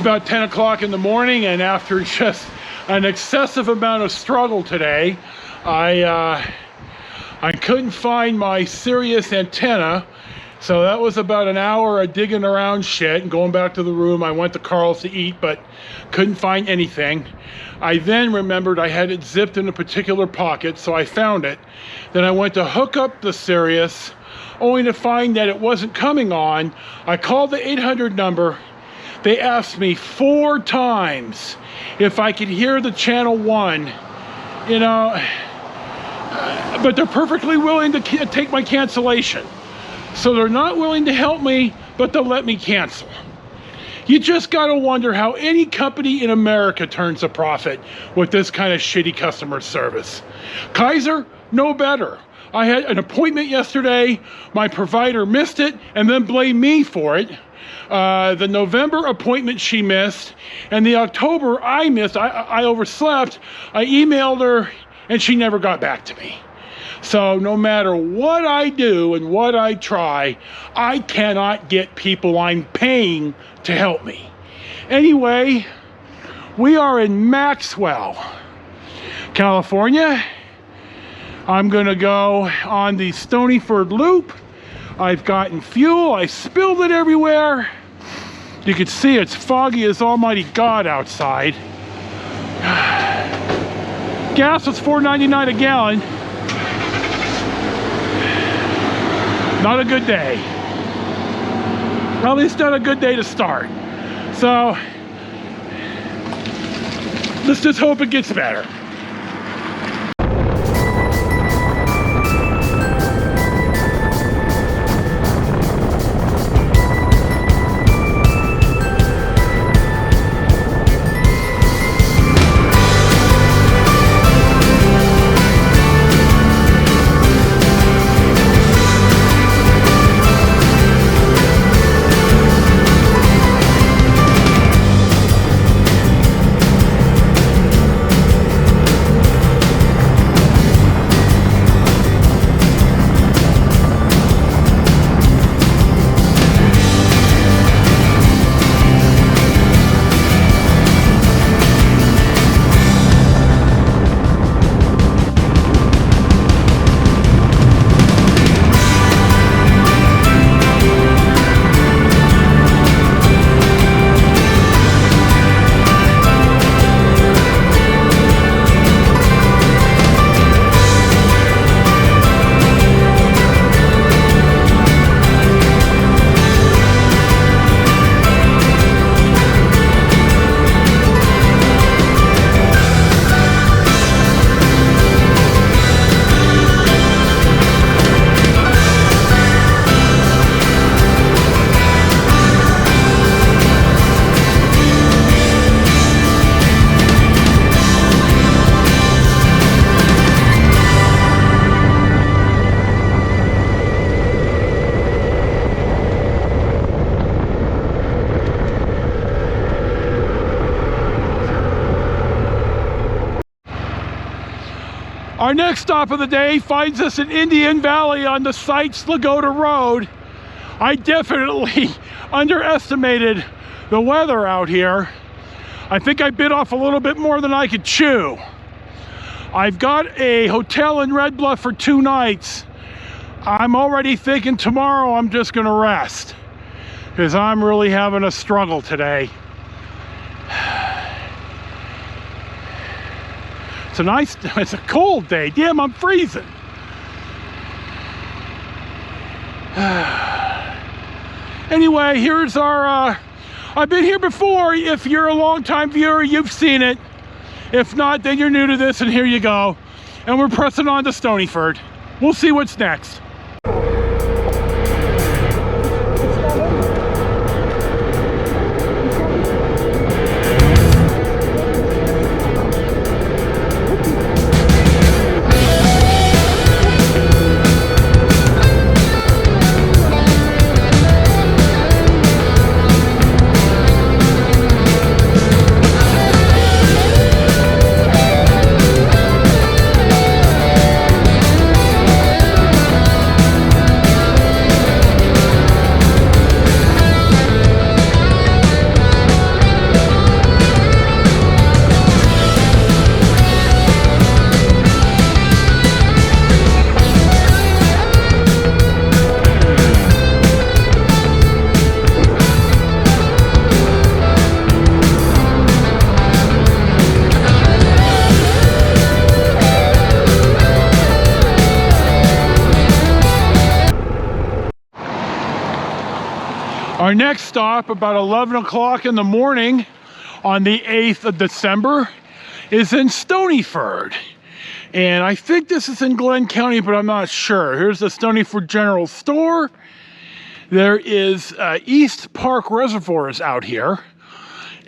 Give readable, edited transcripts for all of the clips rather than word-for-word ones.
It's about 10 o'clock in the morning, and after just an excessive amount of struggle today, I couldn't find my Sirius antenna. So that was about an hour of digging around shit and going back to the room. I went to Carl's to eat, but couldn't find anything. I then remembered I had it zipped in a particular pocket, so I found it. Then I went to hook up the Sirius, only to find that it wasn't coming on. I called the 800 number. They asked me 4 times if I could hear the channel 1, you know, but they're perfectly willing to take my cancellation. So they're not willing to help me, but they'll let me cancel. You just gotta wonder how any company in America turns a profit with this kind of shitty customer service. Kaiser, no better. I had an appointment yesterday, my provider missed it and then blamed me for it. The November appointment she missed, and the October I missed. I overslept. I emailed her and she never got back to me. So no matter what I do and what I try, I cannot get people I'm paying to help me. Anyway, we are in Maxwell, California. I'm gonna go on the Stonyford loop. I've gotten fuel, I spilled it everywhere. You can see it's foggy as almighty God outside. Gas was $4.99 a gallon. Not a good day. At least not a good day to start. So, let's just hope it gets better. Our next stop of the day finds us in Indian Valley on the Sites Lagoda Road. I definitely underestimated the weather out here. I think I bit off a little bit more than I could chew. I've got a hotel in Red Bluff for 2 nights. I'm already thinking tomorrow I'm just gonna rest, because I'm really having a struggle today. It's a cold day. Damn, I'm freezing. Anyway, here's our, I've been here before. If you're a longtime viewer, you've seen it. If not, then you're new to this, and here you go. And we're pressing on to Stonyford. We'll see what's next. Our next stop, about 11 o'clock in the morning on the 8th of December, is in Stonyford. And I think this is in Glenn County, but I'm not sure. Here's the Stonyford General Store. There is East Park Reservoirs out here.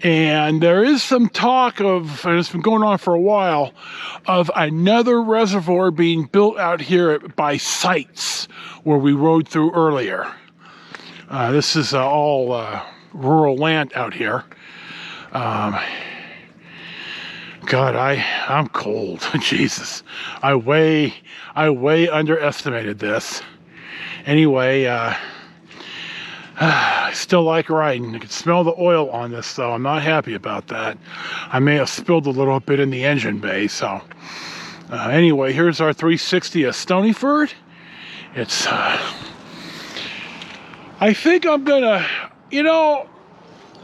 And there is some talk of, and it's been going on for a while, of another reservoir being built out here by Sites, where we rode through earlier. This is all rural land out here. God, I'm cold. Jesus, I way underestimated this. Anyway, I still like riding. I can smell the oil on this, though. I'm not happy about that. I may have spilled a little bit in the engine bay. So, anyway, here's our 360 at Stonyford. It's. I think I'm gonna,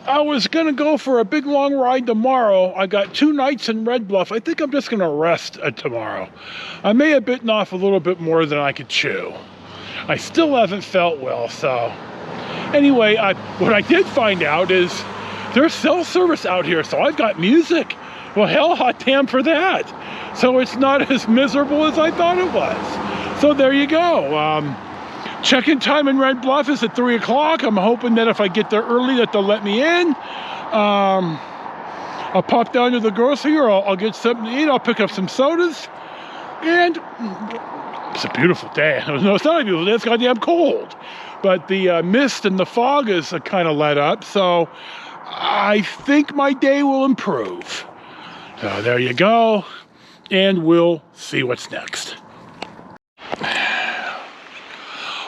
I was gonna go for a big long ride tomorrow. I got 2 nights in Red Bluff. I think I'm just gonna rest tomorrow. I may have bitten off a little bit more than I could chew. I still haven't felt well, so. Anyway, what I did find out is there's cell service out here, so I've got music. Well, hell, hot damn for that. So it's not as miserable as I thought it was. So there you go. Check-in time in Red Bluff is at 3 o'clock. I'm hoping that if I get there early that they'll let me in. I'll pop down to the grocery, or I'll get something to eat. I'll pick up some sodas. And it's a beautiful day. No, it's not a beautiful day. It's goddamn cold. But the mist and the fog is kind of let up, so I think my day will improve. So there you go, and we'll see what's next.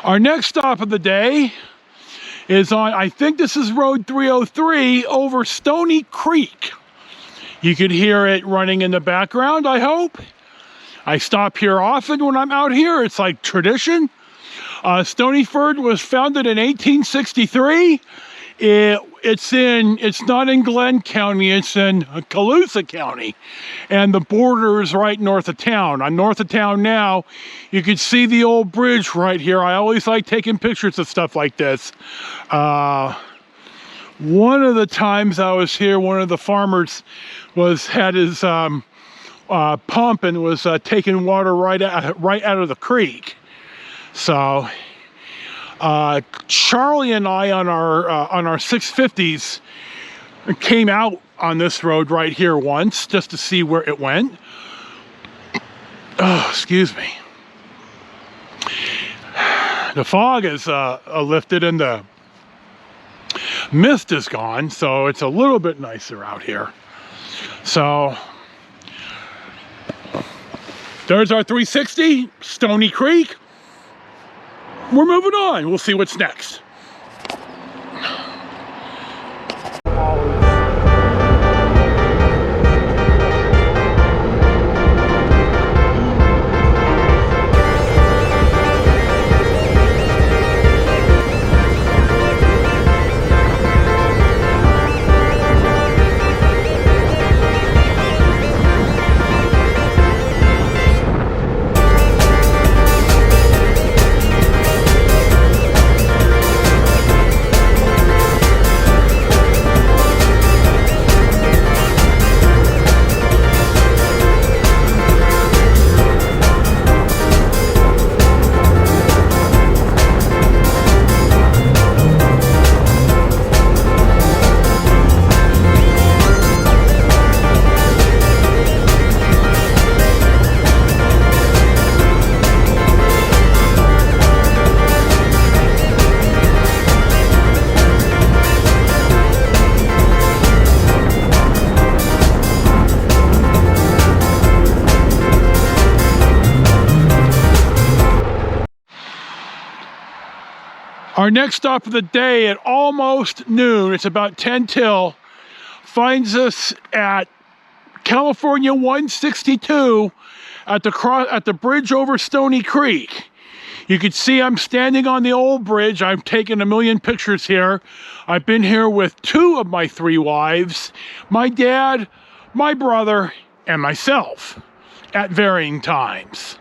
Our next stop of the day is on, I think this is Road 303 over Stony Creek. You could hear it running in the background, I hope. I stop here often when I'm out here. It's like tradition. Stonyford was founded in 1863. It's not in Glenn County, it's in Colusa County. And the border is right north of town. I'm north of town now. You can see the old bridge right here. I always like taking pictures of stuff like this. One of the times I was here, one of the farmers had his pump and was taking water right out of the creek. So Charlie and I on our 650s came out on this road right here once just to see where it went. Oh, excuse me. The fog is lifted and the mist is gone, so it's a little bit nicer out here. So there's our 360, Stony Creek. We're moving on. We'll see what's next. Our next stop of the day at almost noon, it's about 10 till, finds us at California 162 at the bridge over Stony Creek. You can see I'm standing on the old bridge. I've taken a million pictures here. I've been here with 2 of my 3 wives, my dad, my brother, and myself at varying times.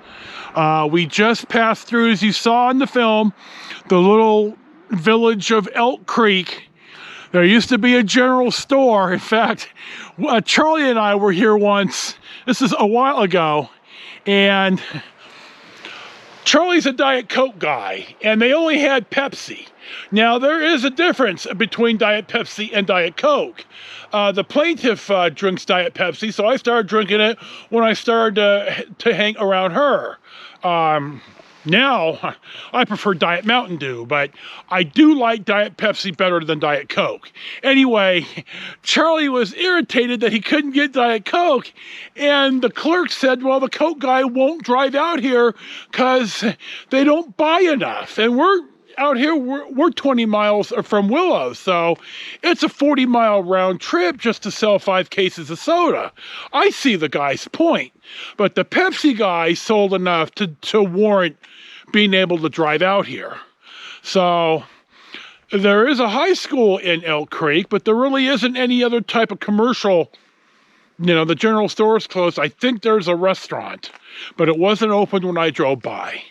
We just passed through, as you saw in the film, the little village of Elk Creek, there used to be a general store. In fact, Charlie and I were here once. This is a while ago. And Charlie's a Diet Coke guy, and they only had Pepsi. Now, there is a difference between Diet Pepsi and Diet Coke. The plaintiff drinks Diet Pepsi, so I started drinking it when I started to hang around her. Now, I prefer Diet Mountain Dew, but I do like Diet Pepsi better than Diet Coke. Anyway, Charlie was irritated that he couldn't get Diet Coke, and the clerk said, well, the Coke guy won't drive out here because they don't buy enough. And we're out here, we're 20 miles from Willow, so it's a 40-mile round trip just to sell 5 cases of soda. I see the guy's point, but the Pepsi guy sold enough to warrant being able to drive out here. So there is a high school in Elk Creek, but there really isn't any other type of commercial. You know, the general store is closed. I think there's a restaurant, but it wasn't open when I drove by.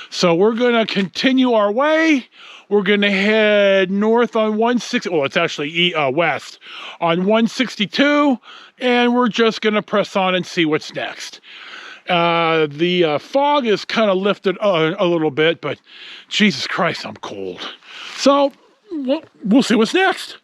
So we're going to continue our way. We're going to head north on 160. Well, it's actually west on 162, and we're just going to press on and see what's next. The fog is kind of lifted a little bit, but Jesus Christ, I'm cold. So we'll see what's next.